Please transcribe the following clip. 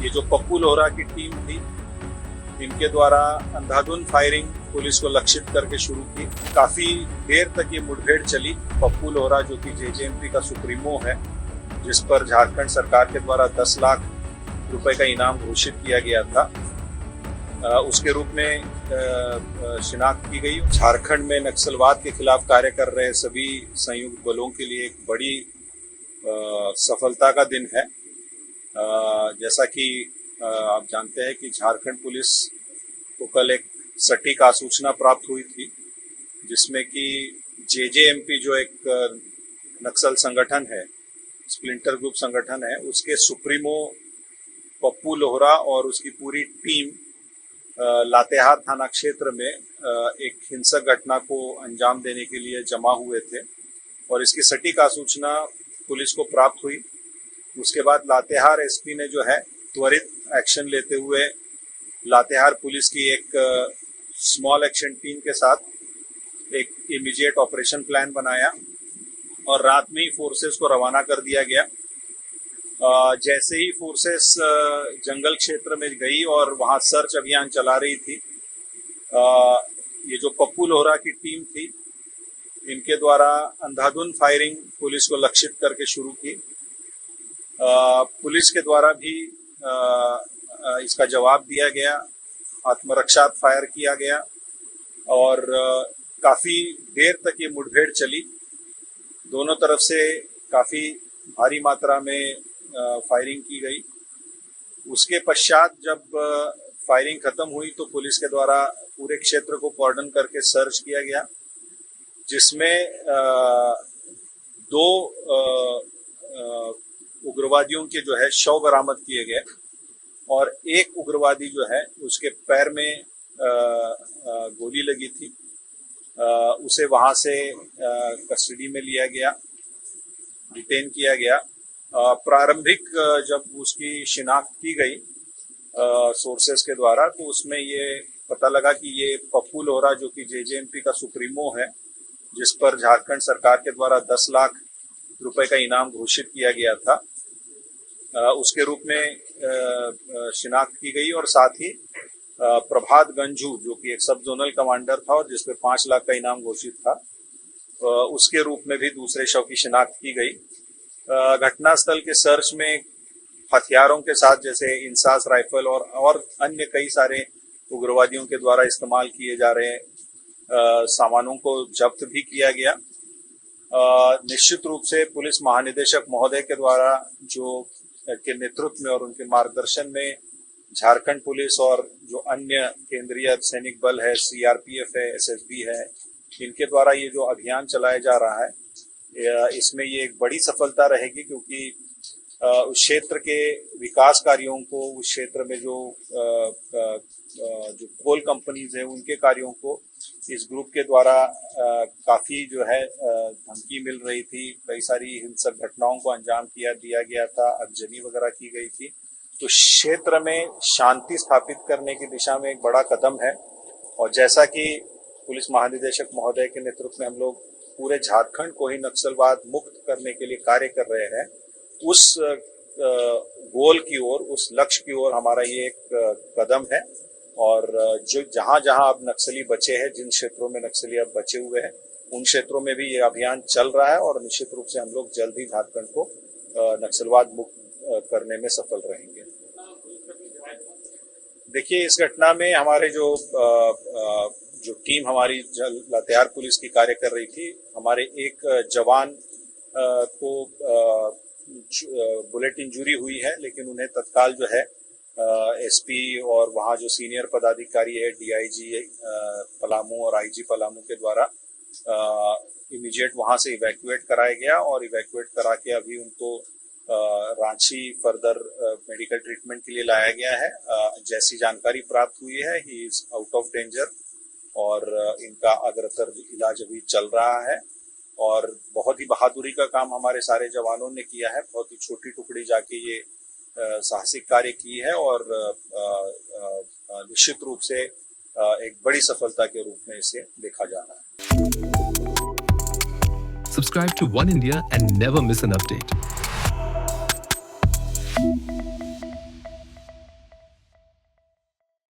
ये जो पप्पू लोहरा की टीम थी, इनके द्वारा अंधाधुंध फायरिंग पुलिस को लक्षित करके शुरू की। काफी देर तक ये मुठभेड़ चली। पप्पू लोहरा जो कि जेजेएमपी का सुप्रीमो है, जिस पर झारखंड सरकार के द्वारा 10 लाख रुपए का इनाम घोषित किया गया था, उसके रूप में शिनाख्त की गई। झारखंड में नक्सलवाद के खिलाफ कार्य कर रहे सभी संयुक्त बलों के लिए एक बड़ी सफलता का दिन है। जैसा कि आप जानते हैं कि झारखंड पुलिस को कल एक सटीक आसूचना प्राप्त हुई थी, जिसमें कि जेजेएमपी जो एक नक्सल संगठन है, स्प्लिंटर ग्रुप संगठन है, उसके सुप्रीमो पप्पू लोहरा और उसकी पूरी टीम लातेहार थाना क्षेत्र में एक हिंसक घटना को अंजाम देने के लिए जमा हुए थे और इसकी सटीक आसूचना पुलिस को प्राप्त हुई। उसके बाद लातेहार एसपी ने जो है त्वरित एक्शन लेते हुए लातेहार पुलिस की एक स्मॉल एक्शन टीम के साथ एक इमीडिएट ऑपरेशन प्लान बनाया और रात में ही फोर्सेस को रवाना कर दिया गया। जैसे ही फोर्सेस जंगल क्षेत्र में गई और वहां सर्च अभियान चला रही थी, ये जो पप्पू लोहरा की टीम थी, इनके द्वारा अंधाधुंध फायरिंग पुलिस को लक्षित करके शुरू की। पुलिस के द्वारा भी इसका जवाब दिया गया, आत्मरक्षा फायर किया गया और काफी देर तक ये मुठभेड़ चली। दोनों तरफ से काफी भारी मात्रा में फायरिंग की गई। उसके पश्चात जब फायरिंग खत्म हुई तो पुलिस के द्वारा पूरे क्षेत्र को कॉर्डन करके सर्च किया गया, जिसमें 2 उग्रवादियों के जो है शव बरामद किए गए और एक उग्रवादी जो है उसके पैर में गोली लगी थी। उसे वहां से कस्टडी में लिया गया, डिटेन किया गया। प्रारंभिक जब उसकी शिनाख्त की गई सोर्सेस के द्वारा, तो उसमें ये पता लगा कि ये पप्पू लोहरा जो कि जेजेएमपी का सुप्रीमो है, जिस पर झारखंड सरकार के द्वारा 10 लाख रुपए का इनाम घोषित किया गया था, उसके रूप में शिनाख्त की गई और साथ ही प्रभात गंजू जो कि एक सब जोनल कमांडर था और जिस पर 5 लाख का इनाम घोषित था, उसके रूप में भी दूसरे शव की शिनाख्त की गई। घटनास्थल के सर्च में हथियारों के साथ जैसे इंसास राइफल और अन्य कई सारे उग्रवादियों के द्वारा इस्तेमाल किए जा रहे सामानों को जब्त भी किया गया। निश्चित रूप से पुलिस महानिदेशक महोदय के द्वारा के नेतृत्व में और उनके मार्गदर्शन में झारखंड पुलिस और जो अन्य केंद्रीय अर्धसैनिक बल है, सीआरपीएफ है, एसएसबी है, इनके द्वारा ये जो अभियान चलाया जा रहा है, इसमें ये एक बड़ी सफलता रहेगी, क्योंकि उस क्षेत्र के विकास कार्यों को, उस क्षेत्र में जो कोल कंपनीज है उनके कार्यों को इस ग्रुप के द्वारा काफी जो है धमकी मिल रही थी। कई सारी हिंसक घटनाओं को अंजाम दिया गया था, आगजनी वगैरह की गई थी। तो क्षेत्र में शांति स्थापित करने की दिशा में एक बड़ा कदम है और जैसा कि पुलिस महानिदेशक महोदय के नेतृत्व में हम लोग पूरे झारखंड को ही नक्सलवाद मुक्त करने के लिए कार्य कर रहे हैं, उस गोल की ओर, उस लक्ष्य की ओर हमारा ये एक कदम है। और जो जहां जहां अब नक्सली बचे हैं, जिन क्षेत्रों में नक्सली अब बचे हुए हैं, उन क्षेत्रों में भी ये अभियान चल रहा है और निश्चित रूप से हम लोग जल्द ही झारखंड को नक्सलवाद मुक्त करने में सफल रहेंगे। देखिए, इस घटना में हमारे जो टीम हमारी लातेहार पुलिस की कार्य कर रही थी, हमारे एक जवान को बुलेट इंजरी हुई है, लेकिन उन्हें तत्काल जो है एसपी और वहाँ जो सीनियर पदाधिकारी है, डीआईजी पलामू और आईजी पलामू के द्वारा इमीडिएट वहाँ से इवैक्यूएट कराया गया और इवैक्यूएट करा के अभी उनको रांची फर्दर मेडिकल ट्रीटमेंट के लिए लाया गया है। जैसी जानकारी प्राप्त हुई है, he is out of danger और इनका अग्रतर इलाज अभी चल रहा है। और बहुत ही बहादुरी का काम हमारे सारे जवानों ने किया है। बहुत ही छोटी टुकड़ी जाके ये साहसिक कार्य की है और निश्चित रूप से एक बड़ी सफलता के रूप में इसे देखा जा रहा है। Subscribe to One India and never miss an update.